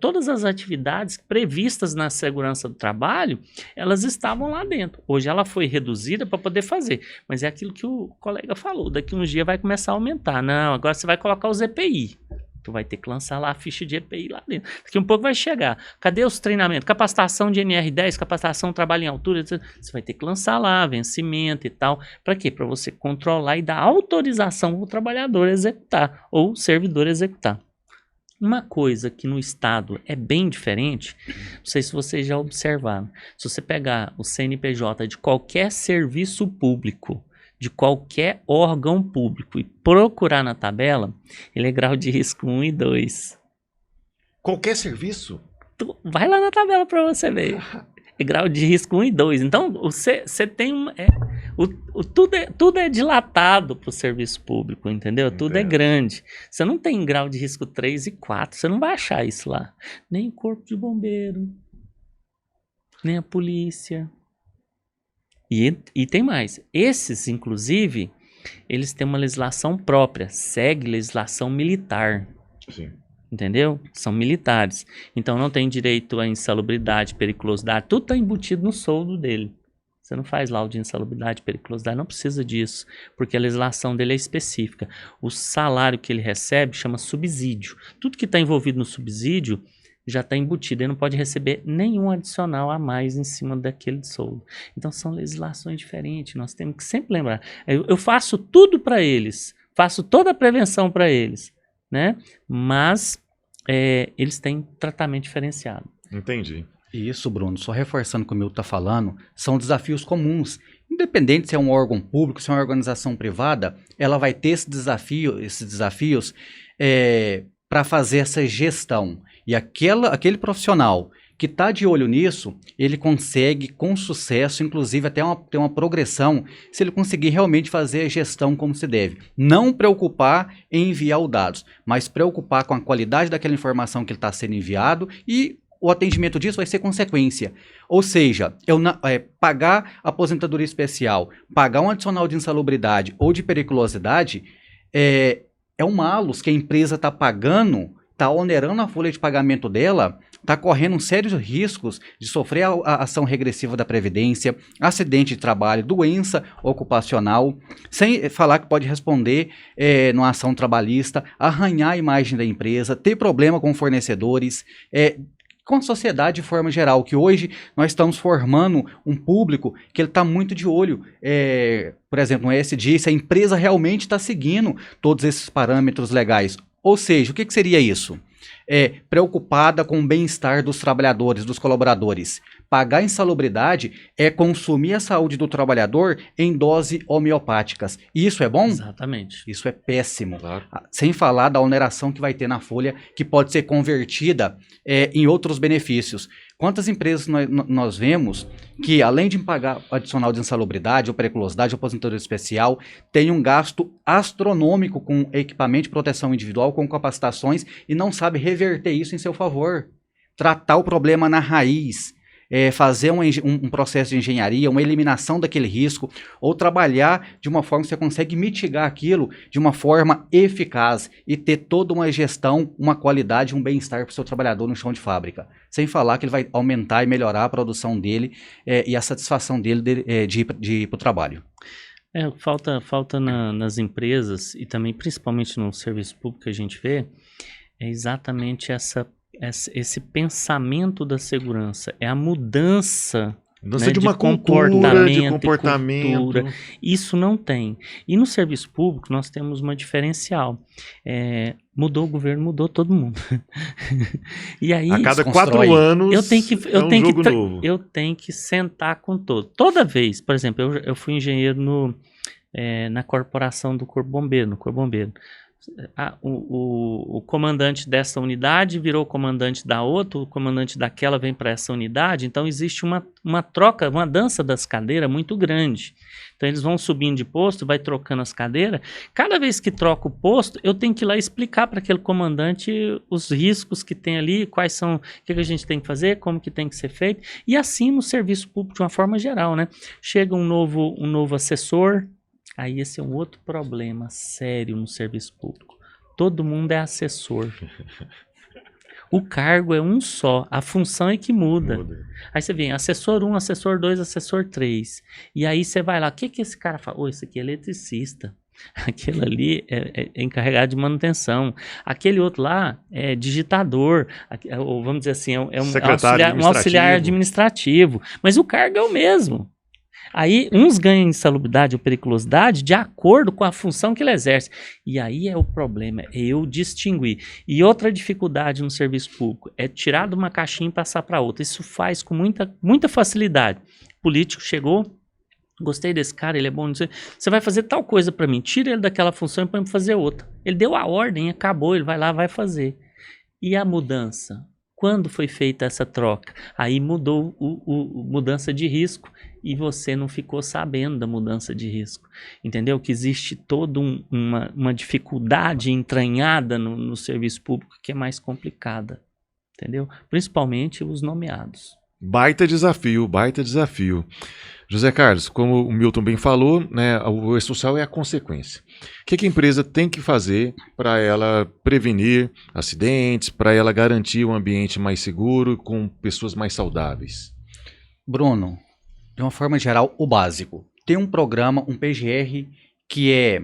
todas as atividades previstas na segurança do trabalho, elas estavam lá dentro. Hoje ela foi reduzida para poder fazer, mas é aquilo que o colega falou, daqui uns dias vai começar a aumentar. Não, agora você vai colocar os EPI. Tu vai ter que lançar lá a ficha de EPI lá dentro. Daqui um pouco vai chegar. Cadê os treinamentos? Capacitação de NR10, capacitação trabalho em altura, etc. Você vai ter que lançar lá, vencimento e tal. Para quê? Para você controlar e dar autorização para o trabalhador executar ou servidor executar. Uma coisa que no Estado é bem diferente, não sei se vocês já observaram, se você pegar o CNPJ de qualquer serviço público, de qualquer órgão público e procurar na tabela, ele é grau de risco 1 e 2. Qualquer serviço? Vai lá na tabela para você ver. É grau de risco 1 e 2. Então, você tem tudo é dilatado para o serviço público, entendeu? Entendo. Tudo é grande. Você não tem grau de risco 3 e 4. Você não vai achar isso lá. Nem o corpo de bombeiro, nem a polícia. E tem mais. Esses, inclusive, eles têm uma legislação própria. Segue legislação militar. Sim. Entendeu? São militares. Então não tem direito à insalubridade, periculosidade. Tudo está embutido no soldo dele. Você não faz laudo de insalubridade, periculosidade. Não precisa disso. Porque a legislação dele é específica. O salário que ele recebe chama subsídio. Tudo que está envolvido no subsídio já está embutido, ele não pode receber nenhum adicional a mais em cima daquele soldo. Então são legislações diferentes, nós temos que sempre lembrar. Eu faço tudo para eles, faço toda a prevenção para eles, né? Mas eles têm tratamento diferenciado. Entendi. Isso, Bruno, só reforçando o que o Milton está falando, são desafios comuns. Independente se é um órgão público, se é uma organização privada, ela vai ter esses desafios para fazer essa gestão. E aquele profissional que está de olho nisso, ele consegue com sucesso, inclusive até ter uma progressão, se ele conseguir realmente fazer a gestão como se deve. Não preocupar em enviar os dados, mas preocupar com a qualidade daquela informação que está sendo enviado e o atendimento disso vai ser consequência. Ou seja, pagar aposentadoria especial, pagar um adicional de insalubridade ou de periculosidade, é um malus que a empresa está pagando, está onerando a folha de pagamento dela, está correndo sérios riscos de sofrer a ação regressiva da Previdência, acidente de trabalho, doença ocupacional, sem falar que pode responder numa ação trabalhista, arranhar a imagem da empresa, ter problema com fornecedores, com a sociedade de forma geral, que hoje nós estamos formando um público que ele está muito de olho, por exemplo, no ESG, se a empresa realmente está seguindo todos esses parâmetros legais. Ou seja, o que seria isso? Preocupada com o bem-estar dos trabalhadores, dos colaboradores. Pagar insalubridade é consumir a saúde do trabalhador em dose homeopáticas. Isso é bom? Exatamente. Isso é péssimo. Claro. Sem falar da oneração que vai ter na folha, que pode ser convertida em outros benefícios. Quantas empresas nós vemos que, além de pagar adicional de insalubridade, ou periculosidade, ou aposentadoria especial, tem um gasto astronômico com equipamento de proteção individual, com capacitações, e não sabe reverter isso em seu favor. Tratar o problema na raiz. fazer um processo de engenharia, uma eliminação daquele risco, ou trabalhar de uma forma que você consegue mitigar aquilo de uma forma eficaz e ter toda uma gestão, uma qualidade, um bem-estar para o seu trabalhador no chão de fábrica. Sem falar que ele vai aumentar e melhorar a produção dele e a satisfação dele de ir para o trabalho. Falta nas empresas e também principalmente no serviço público que a gente vê, é exatamente esse pensamento da segurança, é a mudança, de uma cultura, de comportamento. Cultura. Isso não tem. E no serviço público nós temos uma diferencial. Mudou o governo, mudou todo mundo. E aí, a cada 4 anos eu tenho que sentar com todos. Toda vez, por exemplo, eu fui engenheiro na corporação do Corpo Bombeiro, no Corpo Bombeiro. O comandante dessa unidade virou comandante da outra, o comandante daquela vem para essa unidade, então existe uma troca, uma dança das cadeiras muito grande. Então eles vão subindo de posto, vai trocando as cadeiras. Cada vez que troca o posto, eu tenho que ir lá explicar para aquele comandante os riscos que tem ali, quais são, o que a gente tem que fazer, como que tem que ser feito. E assim no serviço público de uma forma geral, né? Chega um novo assessor. Aí esse é um outro problema sério no serviço público. Todo mundo é assessor. O cargo é um só, a função é que muda. Aí você vem assessor 1, assessor 2, assessor 3. E aí você vai lá, o que esse cara fala? Esse aqui é eletricista. Aquele ali é encarregado de manutenção. Aquele outro lá é digitador. Ou vamos dizer assim, um auxiliar administrativo. Mas o cargo é o mesmo. Aí uns ganham insalubridade ou periculosidade de acordo com a função que ele exerce. E aí é o problema, é eu distinguir. E outra dificuldade no serviço público é tirar de uma caixinha e passar para outra. Isso faz com muita facilidade. O político chegou, gostei desse cara, ele é bom, não sei. Você vai fazer tal coisa para mim, tira ele daquela função e põe para fazer outra. Ele deu a ordem, acabou, ele vai lá, vai fazer. E a mudança? Quando foi feita essa troca? Aí mudou mudança de risco e você não ficou sabendo da mudança de risco. Entendeu? Que existe toda uma dificuldade entranhada no serviço público que é mais complicada. Entendeu? Principalmente os nomeados. Baita desafio, baita desafio. José Carlos, como o Milton bem falou, né, o social é a consequência. O que a empresa tem que fazer para ela prevenir acidentes, para ela garantir um ambiente mais seguro, com pessoas mais saudáveis? Bruno, de uma forma geral, o básico. Tem um programa, um PGR, que é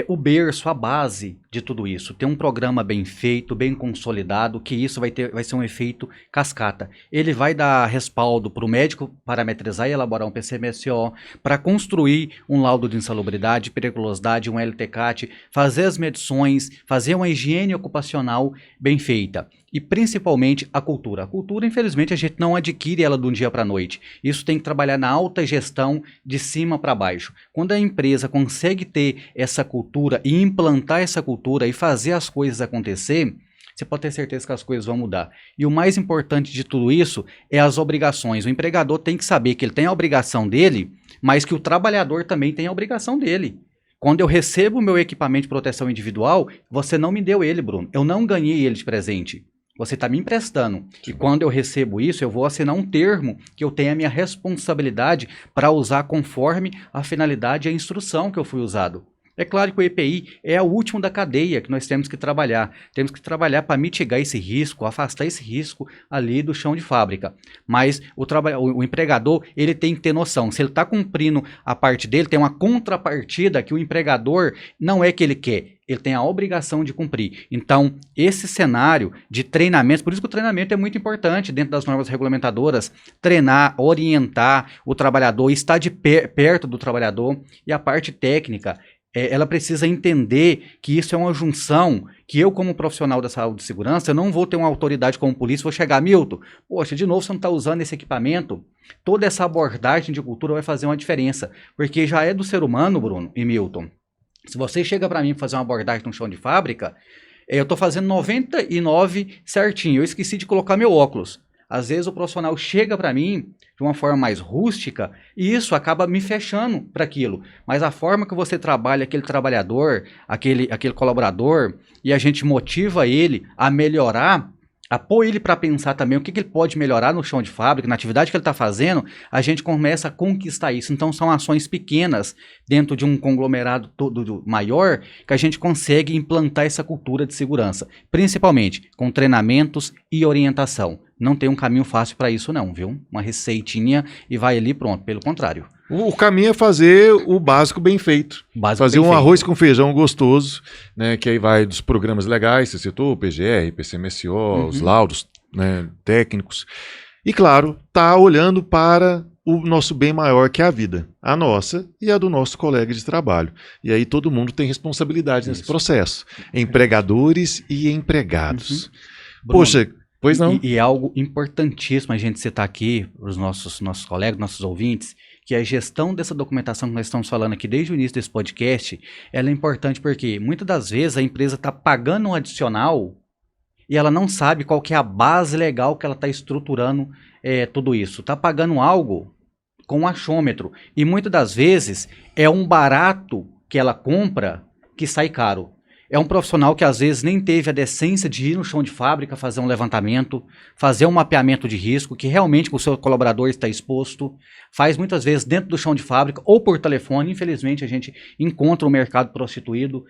o berço, a base de tudo isso. Tem um programa bem feito, bem consolidado, que isso vai ser um efeito cascata. Ele vai dar respaldo para o médico parametrizar e elaborar um PCMSO, para construir um laudo de insalubridade, periculosidade, um LTCAT, fazer as medições, fazer uma higiene ocupacional bem feita. E principalmente a cultura. A cultura, infelizmente, a gente não adquire ela de um dia para a noite. Isso tem que trabalhar na alta gestão de cima para baixo. Quando a empresa consegue ter essa cultura e implantar essa cultura e fazer as coisas acontecer, você pode ter certeza que as coisas vão mudar. E o mais importante de tudo isso é as obrigações. O empregador tem que saber que ele tem a obrigação dele, mas que o trabalhador também tem a obrigação dele. Quando eu recebo o meu equipamento de proteção individual, você não me deu ele, Bruno. Eu não ganhei ele de presente. Você está me emprestando. E quando eu recebo isso, eu vou assinar um termo que eu tenho a minha responsabilidade para usar conforme a finalidade e a instrução que eu fui usado. É claro que o EPI é o último da cadeia que nós temos que trabalhar. Temos que trabalhar para mitigar esse risco, afastar esse risco ali do chão de fábrica. Mas o empregador, ele tem que ter noção. Se ele está cumprindo a parte dele, tem uma contrapartida que o empregador não é que ele quer. Ele tem a obrigação de cumprir. Então, esse cenário de treinamento, por isso que o treinamento é muito importante dentro das normas regulamentadoras, treinar, orientar o trabalhador, estar perto do trabalhador, e a parte técnica, ela precisa entender que isso é uma junção, que eu como profissional da saúde e segurança, eu não vou ter uma autoridade como polícia, vou chegar, Milton, poxa, de novo você não está usando esse equipamento. Toda essa abordagem de cultura vai fazer uma diferença, porque já é do ser humano, Bruno e Milton. Se você chega para mim fazer uma abordagem no chão de fábrica, eu estou fazendo 99 certinho, eu esqueci de colocar meu óculos. Às vezes o profissional chega para mim de uma forma mais rústica e isso acaba me fechando para aquilo. Mas a forma que você trabalha aquele trabalhador, aquele colaborador, e a gente motiva ele a melhorar, apoia ele para pensar também o que ele pode melhorar no chão de fábrica, na atividade que ele está fazendo, a gente começa a conquistar isso. Então, são ações pequenas dentro de um conglomerado todo maior que a gente consegue implantar essa cultura de segurança, principalmente com treinamentos e orientação. Não tem um caminho fácil para isso não, viu? Uma receitinha e vai ali pronto, pelo contrário. O caminho é fazer o básico bem feito. Fazer um arroz com feijão gostoso, né? Que aí vai dos programas legais, você citou, o PGR, PCMSO, os laudos, né, técnicos. E claro, tá olhando para o nosso bem maior, que é a vida. A nossa e a do nosso colega de trabalho. E aí todo mundo tem responsabilidade nesse processo. Empregadores e empregados. Poxa, pois não? E é algo importantíssimo a gente citar aqui para os nossos colegas, nossos ouvintes, que a gestão dessa documentação que nós estamos falando aqui desde o início desse podcast, ela é importante porque muitas das vezes a empresa está pagando um adicional e ela não sabe qual que é a base legal que ela está estruturando tudo isso. Está pagando algo com um achômetro e muitas das vezes é um barato que ela compra que sai caro. É um profissional que às vezes nem teve a decência de ir no chão de fábrica, fazer um levantamento, fazer um mapeamento de risco, que realmente o seu colaborador está exposto, faz muitas vezes dentro do chão de fábrica ou por telefone. Infelizmente a gente encontra o mercado prostituído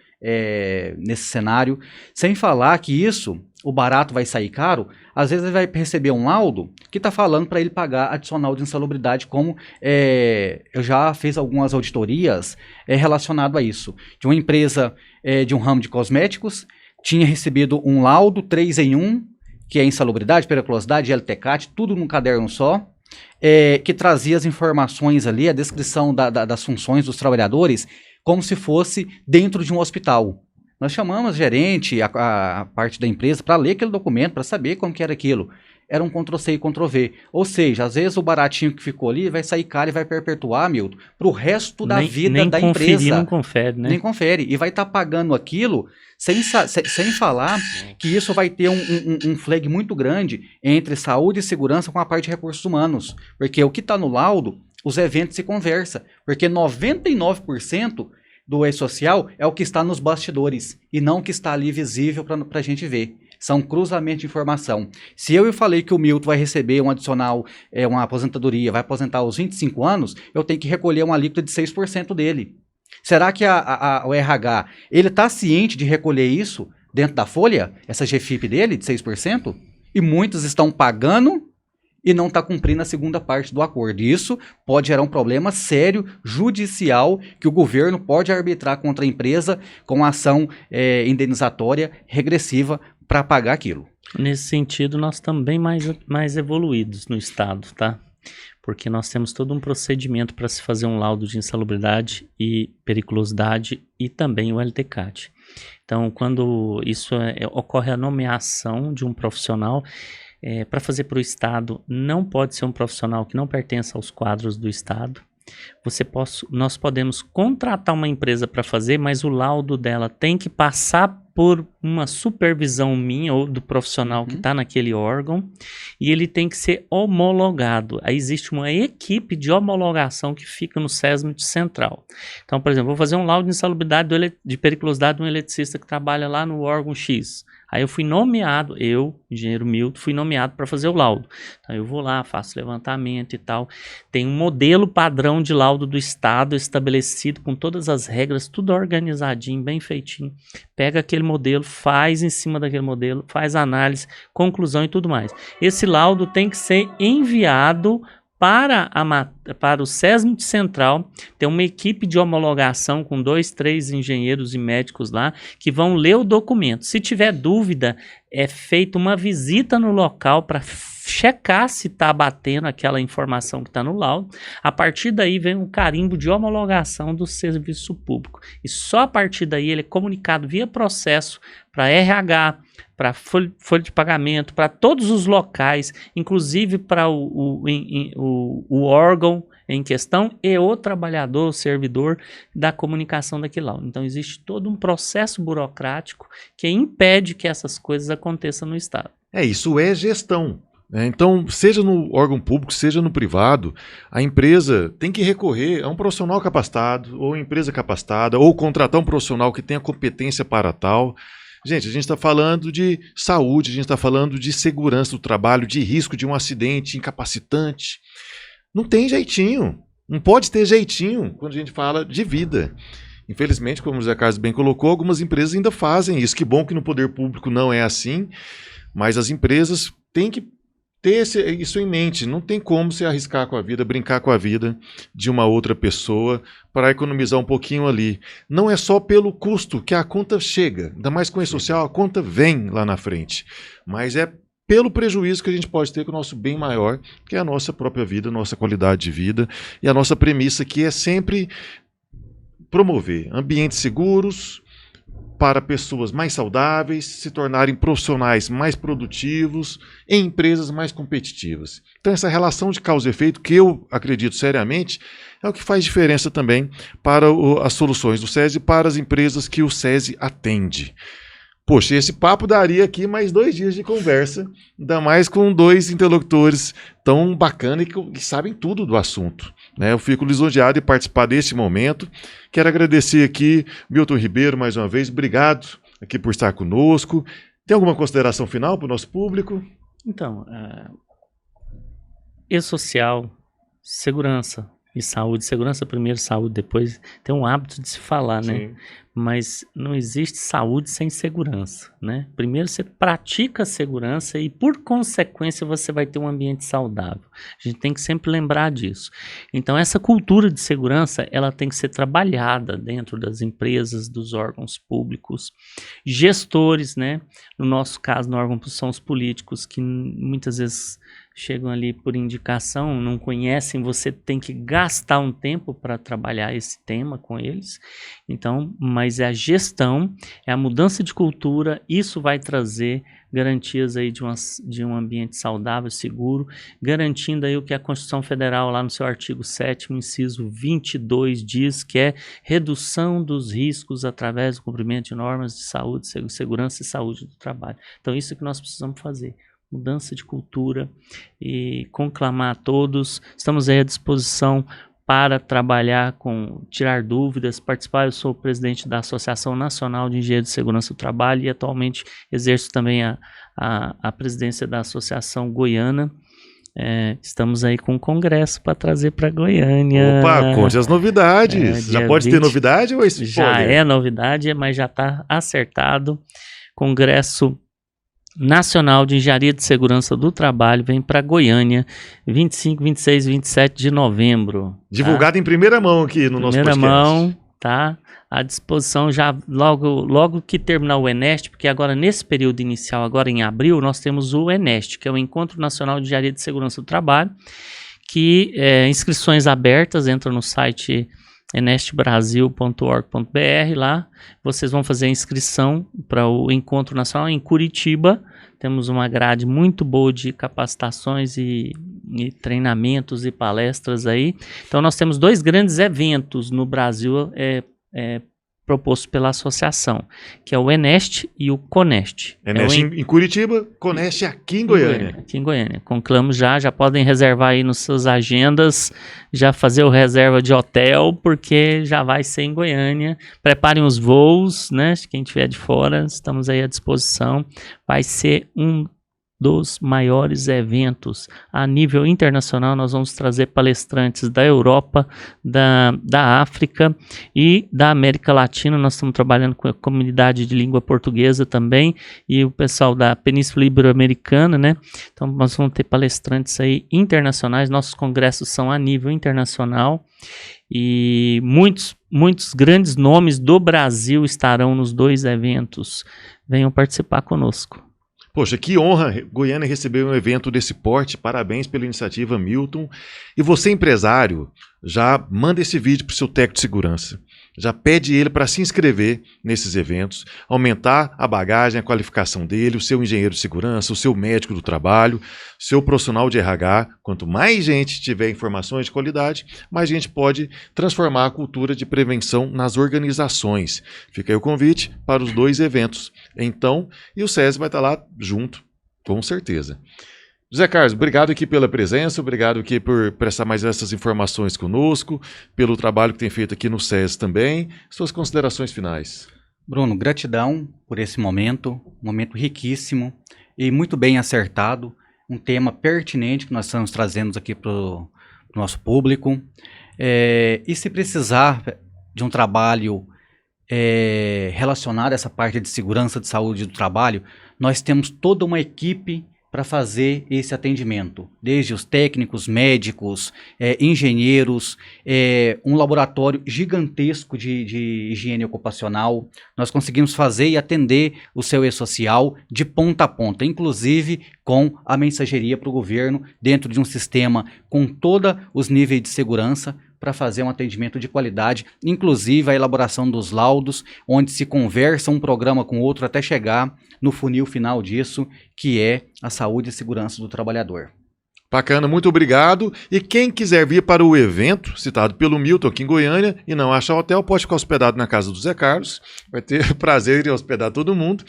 nesse cenário. Sem falar que isso, o barato vai sair caro, às vezes ele vai receber um laudo que está falando para ele pagar adicional de insalubridade, como eu já fiz algumas auditorias relacionado a isso. De uma empresa de um ramo de cosméticos, tinha recebido um laudo 3 em 1, que é insalubridade, periculosidade, LTCAT, tudo num caderno só, que trazia as informações ali, a descrição das funções dos trabalhadores, como se fosse dentro de um hospital. Nós chamamos o gerente, a parte da empresa, para ler aquele documento, para saber como que era aquilo. Era um Ctrl+C e Ctrl+V. Ou seja, às vezes o baratinho que ficou ali vai sair caro e vai perpetuar, Milton, para o resto da vida da empresa. Não confere, né? Nem confere. E vai estar pagando aquilo sem falar que isso vai ter um flag muito grande entre saúde e segurança com a parte de recursos humanos. Porque o que está no laudo, os eventos se conversam. Porque 99% do e-social é o que está nos bastidores e não o que está ali visível para a gente ver. São cruzamentos de informação. Se eu falei que o Milton vai receber um adicional, uma aposentadoria, vai aposentar aos 25 anos, eu tenho que recolher uma alíquota de 6% dele. Será que o RH, ele está ciente de recolher isso dentro da folha, essa GFIP dele de 6%? E muitos estão pagando e não está cumprindo a segunda parte do acordo. Isso pode gerar um problema sério, judicial, que o governo pode arbitrar contra a empresa com ação indenizatória regressiva para pagar aquilo. Nesse sentido, nós estamos bem mais evoluídos no Estado, tá? Porque nós temos todo um procedimento para se fazer um laudo de insalubridade e periculosidade e também o LTCAT. Então, quando isso ocorre a nomeação de um profissional, para fazer para o Estado, não pode ser um profissional que não pertença aos quadros do Estado. Nós podemos contratar uma empresa para fazer, mas o laudo dela tem que passar por uma supervisão minha ou do profissional que está naquele órgão, e ele tem que ser homologado. Aí existe uma equipe de homologação que fica no SESMIT Central. Então, por exemplo, vou fazer um laudo de insalubridade de periculosidade de um eletricista que trabalha lá no órgão X. Aí eu fui nomeado, engenheiro Milton, fui nomeado para fazer o laudo. Então eu vou lá, faço levantamento e tal. Tem um modelo padrão de laudo do Estado estabelecido com todas as regras, tudo organizadinho, bem feitinho. Pega aquele modelo, faz em cima daquele modelo, faz análise, conclusão e tudo mais. Esse laudo tem que ser enviado para o SESMIT Central. Tem uma equipe de homologação com 2, 3 engenheiros e médicos lá que vão ler o documento. Se tiver dúvida, é feita uma visita no local para checar se está batendo aquela informação que está no laudo. A partir daí vem um carimbo de homologação do serviço público. E só a partir daí ele é comunicado via processo para RH, para folha de pagamento, para todos os locais, inclusive para o órgão em questão e o trabalhador, o servidor da comunicação daquele laudo. Então existe todo um processo burocrático que impede que essas coisas aconteçam no Estado. Isso é gestão. Então, seja no órgão público, seja no privado, a empresa tem que recorrer a um profissional capacitado, ou empresa capacitada, ou contratar um profissional que tenha competência para tal. Gente, a gente está falando de saúde, a gente está falando de segurança do trabalho, de risco de um acidente incapacitante. Não tem jeitinho, não pode ter jeitinho quando a gente fala de vida. Infelizmente, como o José Carlos bem colocou, algumas empresas ainda fazem isso. Que bom que no poder público não é assim, mas as empresas têm que ter isso em mente. Não tem como se arriscar com a vida, brincar com a vida de uma outra pessoa para economizar um pouquinho ali. Não é só pelo custo que a conta chega, ainda mais com o E-Social, a conta vem lá na frente, mas é pelo prejuízo que a gente pode ter com o nosso bem maior, que é a nossa própria vida, a nossa qualidade de vida e a nossa premissa, que é sempre promover ambientes seguros para pessoas mais saudáveis, se tornarem profissionais mais produtivos, em empresas mais competitivas. Então essa relação de causa e efeito, que eu acredito seriamente, é o que faz diferença também para as soluções do SESI e para as empresas que o SESI atende. Poxa, esse papo daria aqui mais 2 dias de conversa, ainda mais com 2 interlocutores tão bacanas e que sabem tudo do assunto, né? Eu fico lisonjeado de participar desse momento. Quero agradecer aqui Milton Ribeiro mais uma vez. Obrigado aqui por estar conosco. Tem alguma consideração final para o nosso público? Então, E-Social, segurança e saúde. Segurança primeiro, saúde depois. Tem um hábito de se falar, né? Sim. Mas não existe saúde sem segurança, né? Primeiro você pratica a segurança e, por consequência, você vai ter um ambiente saudável. A gente tem que sempre lembrar disso. Então, essa cultura de segurança, ela tem que ser trabalhada dentro das empresas, dos órgãos públicos, gestores, né? No nosso caso, no órgão são os políticos, que muitas vezes chegam ali por indicação, não conhecem, você tem que gastar um tempo para trabalhar esse tema com eles. Então, mas é a gestão, é a mudança de cultura, isso vai trazer garantias aí de um ambiente saudável, seguro, garantindo aí o que a Constituição Federal, lá no seu artigo 7º, inciso 22, diz, que é redução dos riscos através do cumprimento de normas de saúde, segurança e saúde do trabalho. Então, isso é que nós precisamos fazer. Mudança de cultura e conclamar a todos. Estamos aí à disposição para trabalhar tirar dúvidas, participar. Eu sou o presidente da Associação Nacional de Engenheiros de Segurança do Trabalho e atualmente exerço também a presidência da Associação Goiana. Estamos aí com um congresso para trazer para Goiânia. Opa, conte as novidades. Já pode ter novidade ou isso? Já é novidade, mas já está acertado. Congresso Nacional de Engenharia de Segurança do Trabalho vem para Goiânia, 25, 26 e 27 de novembro. Divulgado em primeira mão aqui no nosso podcast. Primeira mão, tá? À disposição já logo que terminar o Enest, porque agora nesse período inicial, agora em abril, nós temos o Enest, que é o Encontro Nacional de Engenharia de Segurança do Trabalho, que inscrições abertas, entra no site enestbrasil.org.br, lá vocês vão fazer a inscrição para o Encontro Nacional em Curitiba. Temos uma grade muito boa de capacitações e treinamentos e palestras aí. Então nós temos 2 grandes eventos no Brasil proposto pela associação, que é o Enest e o Conest. Enest em Curitiba, Conest aqui em Goiânia. Aqui em Goiânia. Conclamo já podem reservar aí nas suas agendas, já fazer o reserva de hotel, porque já vai ser em Goiânia. Preparem os voos, né? Quem estiver de fora, estamos aí à disposição. Vai ser um dos maiores eventos a nível internacional. Nós vamos trazer palestrantes da Europa, da África e da América Latina. Nós estamos trabalhando com a comunidade de língua portuguesa também e o pessoal da Península Ibero-Americana, né? Então nós vamos ter palestrantes aí internacionais. Nossos congressos são a nível internacional e muitos grandes nomes do Brasil estarão nos 2 eventos. Venham participar conosco. Poxa, que honra Goiânia receber um evento desse porte. Parabéns pela iniciativa, Milton. E você, empresário, já manda esse vídeo para o seu técnico de segurança. Já pede ele para se inscrever nesses eventos, aumentar a bagagem, a qualificação dele, o seu engenheiro de segurança, o seu médico do trabalho, seu profissional de RH. Quanto mais gente tiver informações de qualidade, mais gente pode transformar a cultura de prevenção nas organizações. Fica aí o convite para os 2 eventos. Então, e o SESI vai estar lá junto, com certeza. José Carlos, obrigado aqui pela presença, obrigado aqui por prestar mais essas informações conosco, pelo trabalho que tem feito aqui no SESI também. Suas considerações finais. Bruno, gratidão por esse momento, um momento riquíssimo e muito bem acertado, um tema pertinente que nós estamos trazendo aqui para o nosso público. E se precisar de um trabalho relacionado a essa parte de segurança de saúde do trabalho, nós temos toda uma equipe para fazer esse atendimento, desde os técnicos, médicos, engenheiros, um laboratório gigantesco de higiene ocupacional. Nós conseguimos fazer e atender o seu e-social de ponta a ponta, inclusive com a mensageria para o governo, dentro de um sistema com todos os níveis de segurança, para fazer um atendimento de qualidade, inclusive a elaboração dos laudos, onde se conversa um programa com outro até chegar no funil final disso, que é a saúde e segurança do trabalhador. Bacana, muito obrigado. E quem quiser vir para o evento citado pelo Milton aqui em Goiânia e não achar hotel, pode ficar hospedado na casa do Zé Carlos. Vai ter prazer em hospedar todo mundo.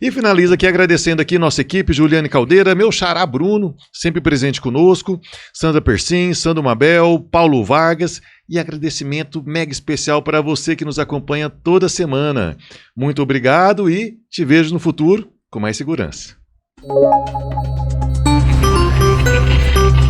E finaliza aqui agradecendo aqui nossa equipe, Juliane Caldeira, meu xará Bruno, sempre presente conosco, Sandra Persim, Sandro Mabel, Paulo Vargas, e agradecimento mega especial para você que nos acompanha toda semana. Muito obrigado e te vejo no futuro com mais segurança. Thank you.